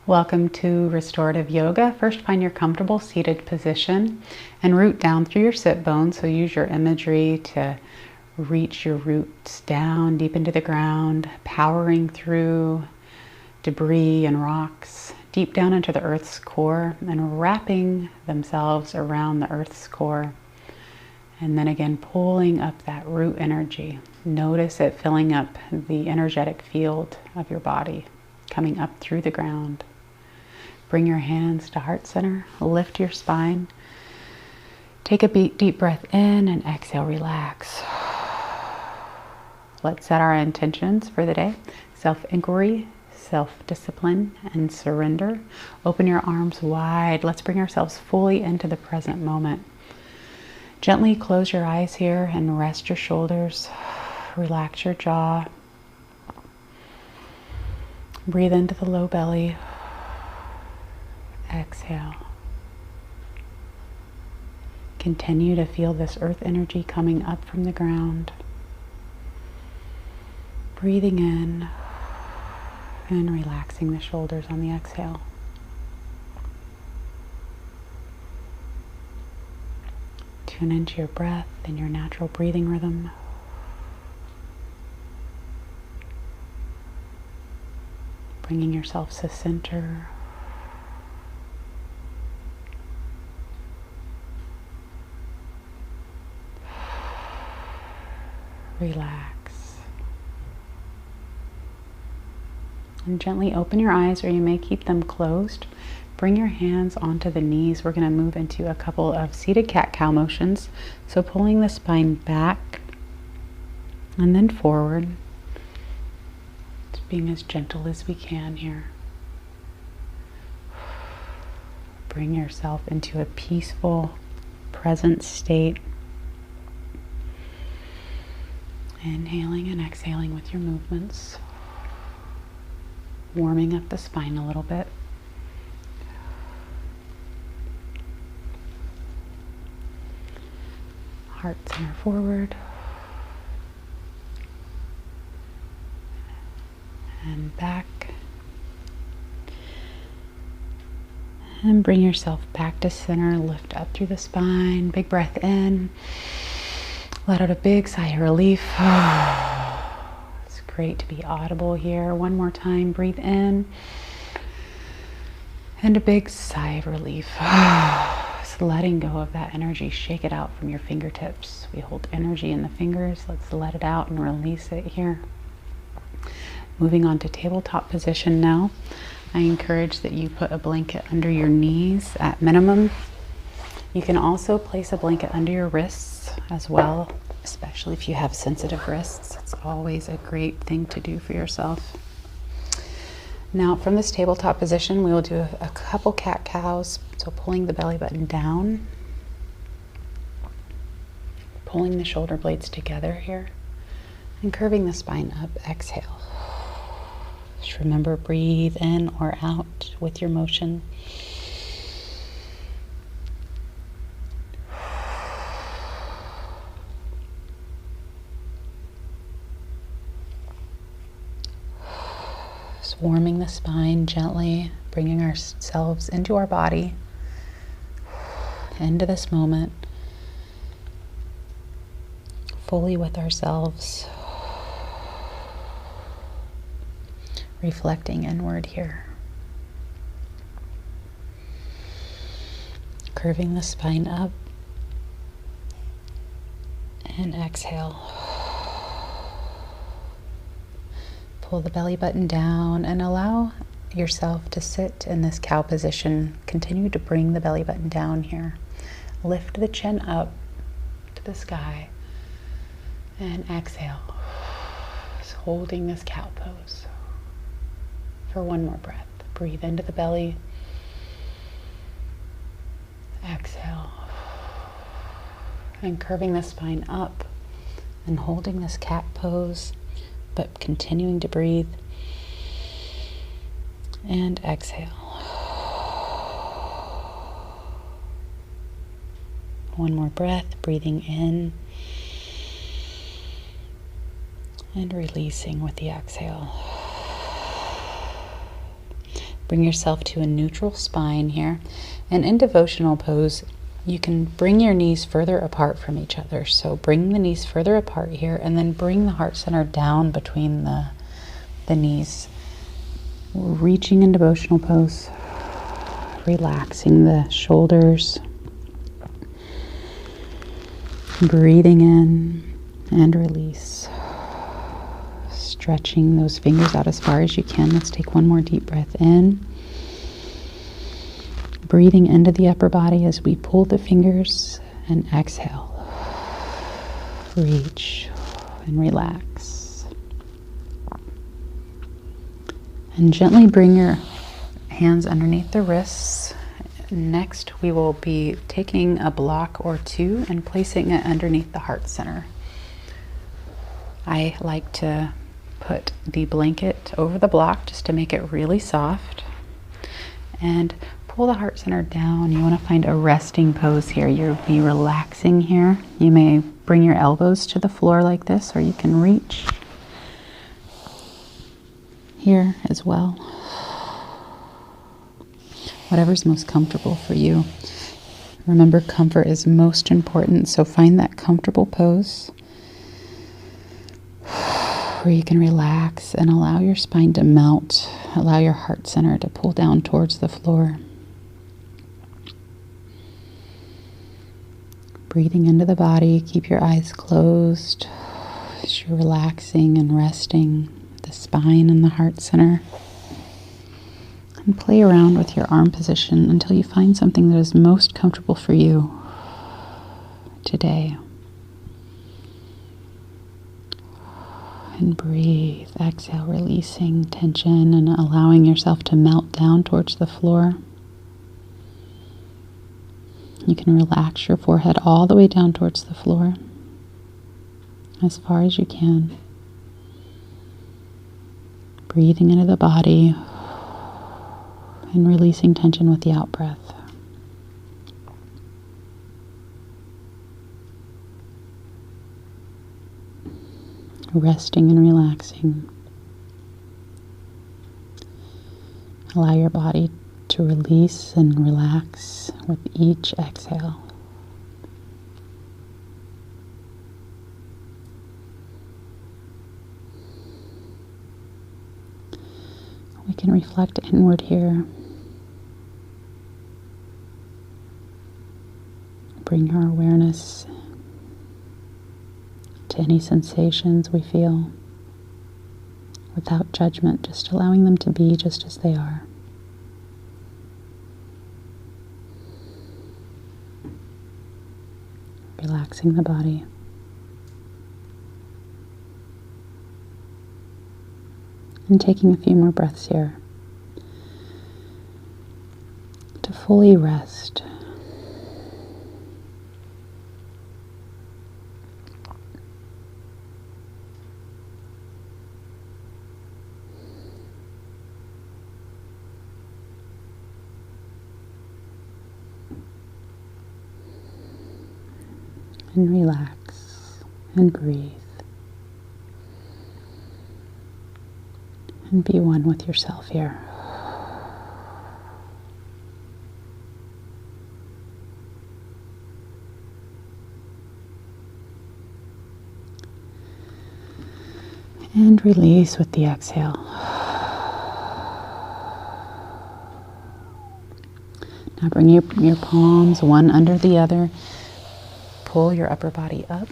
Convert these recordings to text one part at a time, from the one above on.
Welcome to Restorative Yoga. First, find your comfortable seated position and root down through your sit bones. So use your imagery to reach your roots down deep into the ground, powering through debris and rocks, deep down into the earth's core and wrapping themselves around the earth's core. And then again, pulling up that root energy. Notice it filling up the energetic field of your body, coming up through the ground. Bring your hands to heart center, lift your spine. Take a deep breath in and exhale, relax. Let's set our intentions for the day. Self-inquiry, self-discipline, and surrender. Open your arms wide. Let's bring ourselves fully into the present moment. Gently close your eyes here and rest your shoulders. Relax your jaw. Breathe into the low belly. Exhale. Continue to feel this earth energy coming up from the ground. Breathing in and relaxing the shoulders on the exhale. Tune into your breath and your natural breathing rhythm. Bringing yourself to center. Relax. And gently open your eyes, or you may keep them closed. Bring your hands onto the knees. We're going to move into a couple of seated cat-cow motions. So pulling the spine back and then forward. Just being as gentle as we can here. Bring yourself into a peaceful, present state. Inhaling and exhaling with your movements. Warming up the spine a little bit. Heart center forward. And back. And bring yourself back to center. Lift up through the spine. Big breath in. Let out a big sigh of relief. It's great to be audible here. One more time. Breathe in. And a big sigh of relief. Just letting go of that energy. Shake it out from your fingertips. We hold energy in the fingers. Let's let it out and release it here. Moving on to tabletop position now. I encourage that you put a blanket under your knees at minimum. You can also place a blanket under your wrists as well, especially if you have sensitive wrists. It's always a great thing to do for yourself. Now from this tabletop position, we will do a couple cat-cows. So pulling the belly button down, pulling the shoulder blades together here, and curving the spine up. Exhale. Just remember, breathe in or out with your motion. Warming the spine gently, bringing ourselves into our body, into this moment, fully with ourselves, reflecting inward here. Curving the spine up, and exhale. Pull the belly button down and allow yourself to sit in this cow position. Continue to bring the belly button down here. Lift the chin up to the sky and exhale. Just holding this cow pose for one more breath. Breathe into the belly. Exhale. And curving the spine up and holding this cat pose, but continuing to breathe. And exhale. One more breath, breathing in and releasing with the exhale. Bring yourself to a neutral spine here. And in devotional pose, you can bring your knees further apart from each other. So bring the knees further apart here, and then bring the heart center down between the knees. Reaching in devotional pose, relaxing the shoulders, breathing in and release. Stretching those fingers out as far as you can. Let's take one more deep breath in. Breathing into the upper body as we pull the fingers, and exhale. Reach and relax. And gently bring your hands underneath the wrists. Next, we will be taking a block or two and placing it underneath the heart center. I like to put the blanket over the block just to make it really soft. And pull the heart center down. You want to find a resting pose here. You'll be relaxing here. You may bring your elbows to the floor like this, or you can reach here as well. Whatever's most comfortable for you. Remember, comfort is most important, so find that comfortable pose where you can relax and allow your spine to melt. Allow your heart center to pull down towards the floor. Breathing into the body, keep your eyes closed as you're relaxing and resting the spine and the heart center. And play around with your arm position until you find something that is most comfortable for you today. And breathe, exhale, releasing tension and allowing yourself to melt down towards the floor. You can relax your forehead all the way down towards the floor, as far as you can. Breathing into the body and releasing tension with the out-breath. Resting and relaxing. Allow your body to release and relax with each exhale. We can reflect inward here. Bring our awareness to any sensations we feel without judgment, just allowing them to be just as they are. Relaxing the body. And taking a few more breaths here to fully rest. And relax and breathe and be one with yourself here. And release with the exhale. Now bring your palms one under the other. Pull your upper body up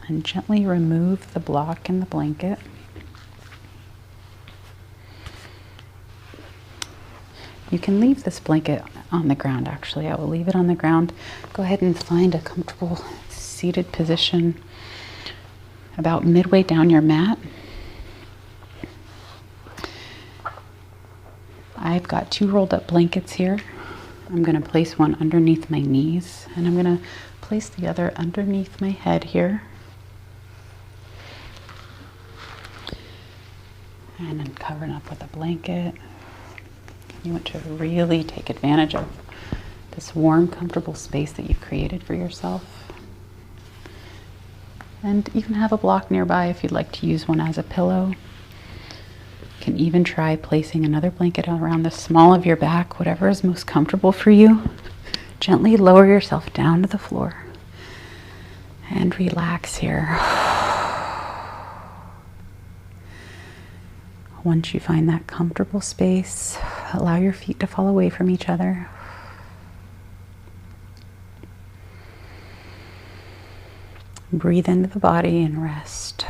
and gently remove the block in the blanket. You can leave this blanket on the ground, actually. I will leave it on the ground. Go ahead and find a comfortable seated position about midway down your mat. I've got 2 rolled up blankets here. I'm going to place one underneath my knees, and I'm going to place the other underneath my head here. And then covering up with a blanket. You want to really take advantage of this warm, comfortable space that you've created for yourself. And you can have a block nearby if you'd like to use one as a pillow. can even try placing another blanket around the small of your back, whatever is most comfortable for you. Gently lower yourself down to the floor and relax here. Once you find that comfortable space, allow your feet to fall away from each other. Breathe into the body and rest.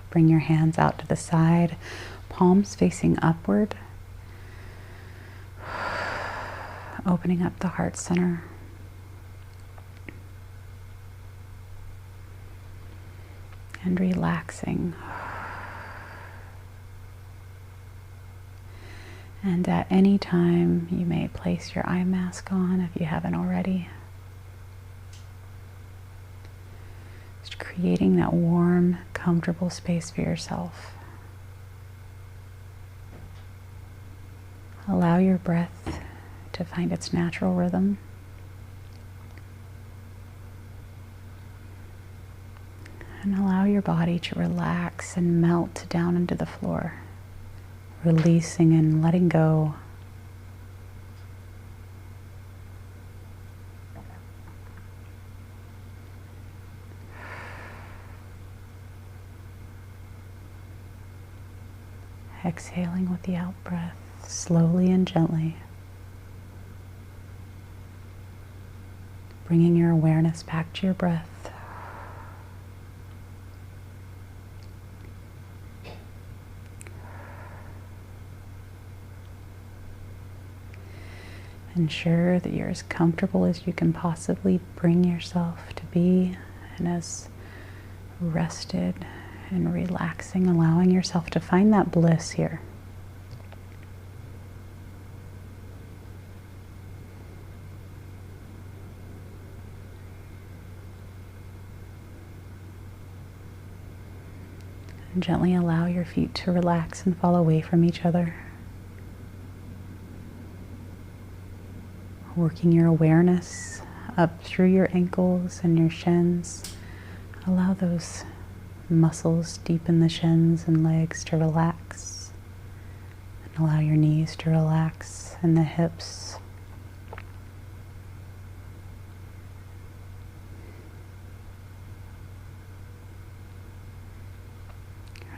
Bring your hands out to the side, palms facing upward. Opening up the heart center. And relaxing. And at any time, you may place your eye mask on if you haven't already. Just creating that warm, comfortable space for yourself. Allow your breath to find its natural rhythm. And allow your body to relax and melt down into the floor, releasing and letting go. Exhaling with the out breath, slowly and gently. Bringing your awareness back to your breath. Ensure that you're as comfortable as you can possibly bring yourself to be, and as rested and relaxing, allowing yourself to find that bliss here. And gently allow your feet to relax and fall away from each other. Working your awareness up through your ankles and your shins. Allow those muscles deep in the shins and legs to relax. And allow your knees to relax and the hips.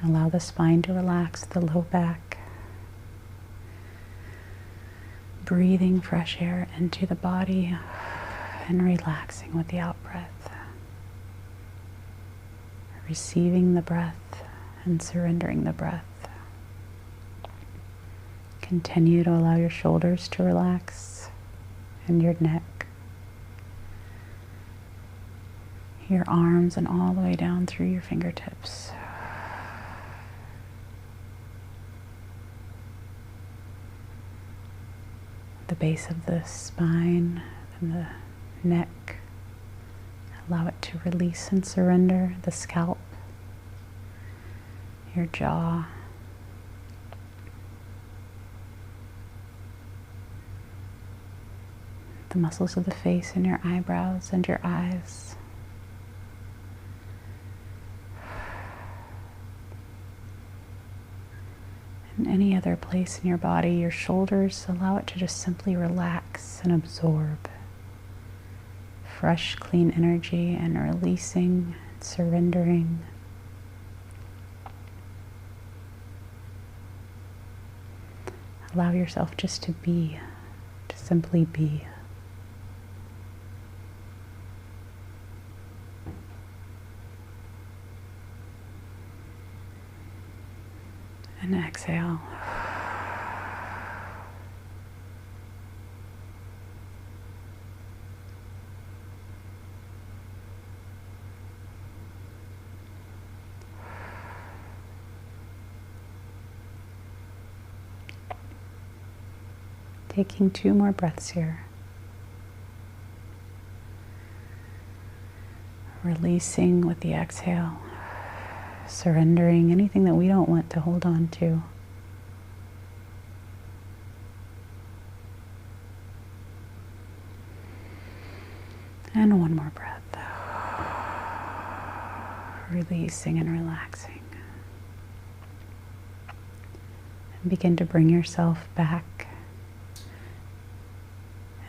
Allow the spine to relax, the low back. Breathing fresh air into the body and relaxing with the out breath. Receiving the breath and surrendering the breath. Continue to allow your shoulders to relax and your neck. Your arms and all the way down through your fingertips. The base of the spine and the neck. Allow it to release and surrender. The scalp, your jaw, the muscles of the face and your eyebrows and your eyes. And any other place in your body, your shoulders, allow it to just simply relax and absorb fresh, clean energy and releasing and surrendering. Allow yourself just to be, to simply be. And exhale. Taking 2 more breaths here. Releasing with the exhale. Surrendering anything that we don't want to hold on to. And 1 more breath. Releasing and relaxing. And begin to bring yourself back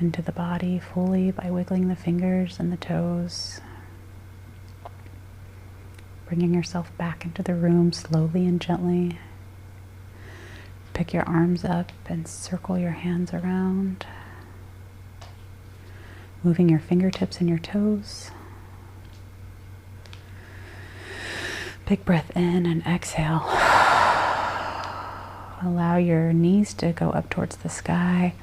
into the body fully by wiggling the fingers and the toes. Bringing yourself back into the room slowly and gently. Pick your arms up and circle your hands around. Moving your fingertips and your toes. Big breath in and exhale. Allow your knees to go up towards the sky.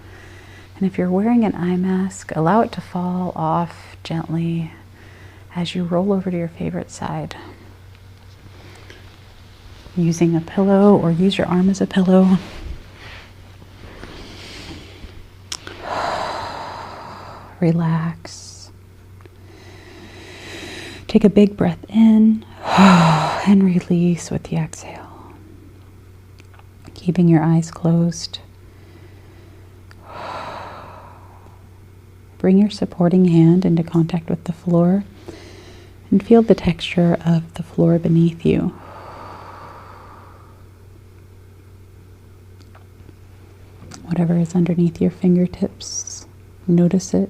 And if you're wearing an eye mask, allow it to fall off gently as you roll over to your favorite side. Using a pillow or use your arm as a pillow. Relax. Take a big breath in and release with the exhale. Keeping your eyes closed. Bring your supporting hand into contact with the floor and feel the texture of the floor beneath you. Whatever is underneath your fingertips, notice it.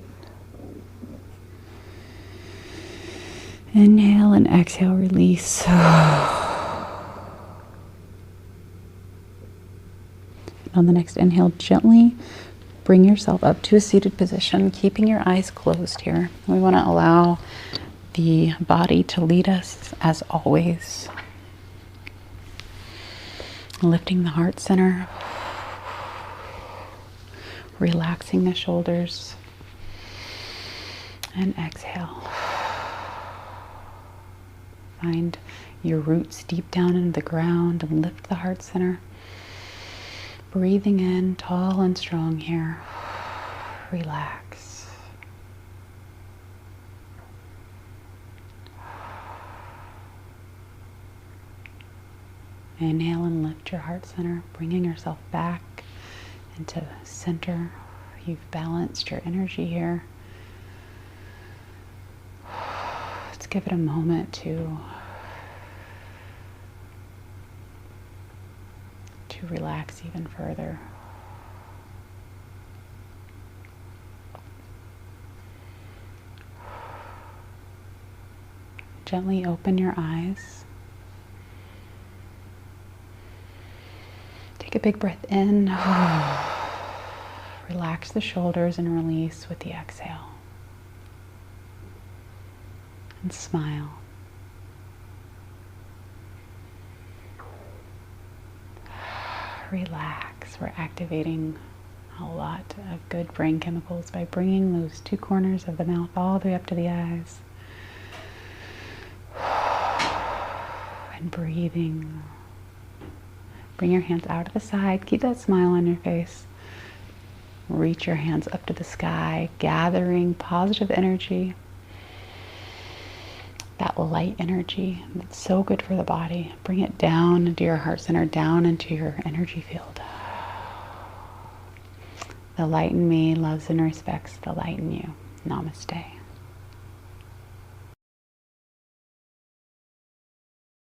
Inhale and exhale, release. On the next inhale, gently bring yourself up to a seated position, keeping your eyes closed here. We want to allow the body to lead us as always. Lifting the heart center. Relaxing the shoulders. And exhale. Find your roots deep down into the ground and lift the heart center. Breathing in, tall and strong here. Relax. Inhale and lift your heart center, bringing yourself back into center. You've balanced your energy here. Let's give it a moment to relax even further. Gently open your eyes. Take a big breath in. Relax the shoulders and release with the exhale. And smile. Relax. We're activating a lot of good brain chemicals by bringing those two corners of the mouth all the way up to the eyes. And breathing. Bring your hands out to the side. Keep that smile on your face. Reach your hands up to the sky, gathering positive energy. That light energy that's so good for the body. Bring it down into your heart center, down into your energy field. The light in me loves and respects the light in you. Namaste.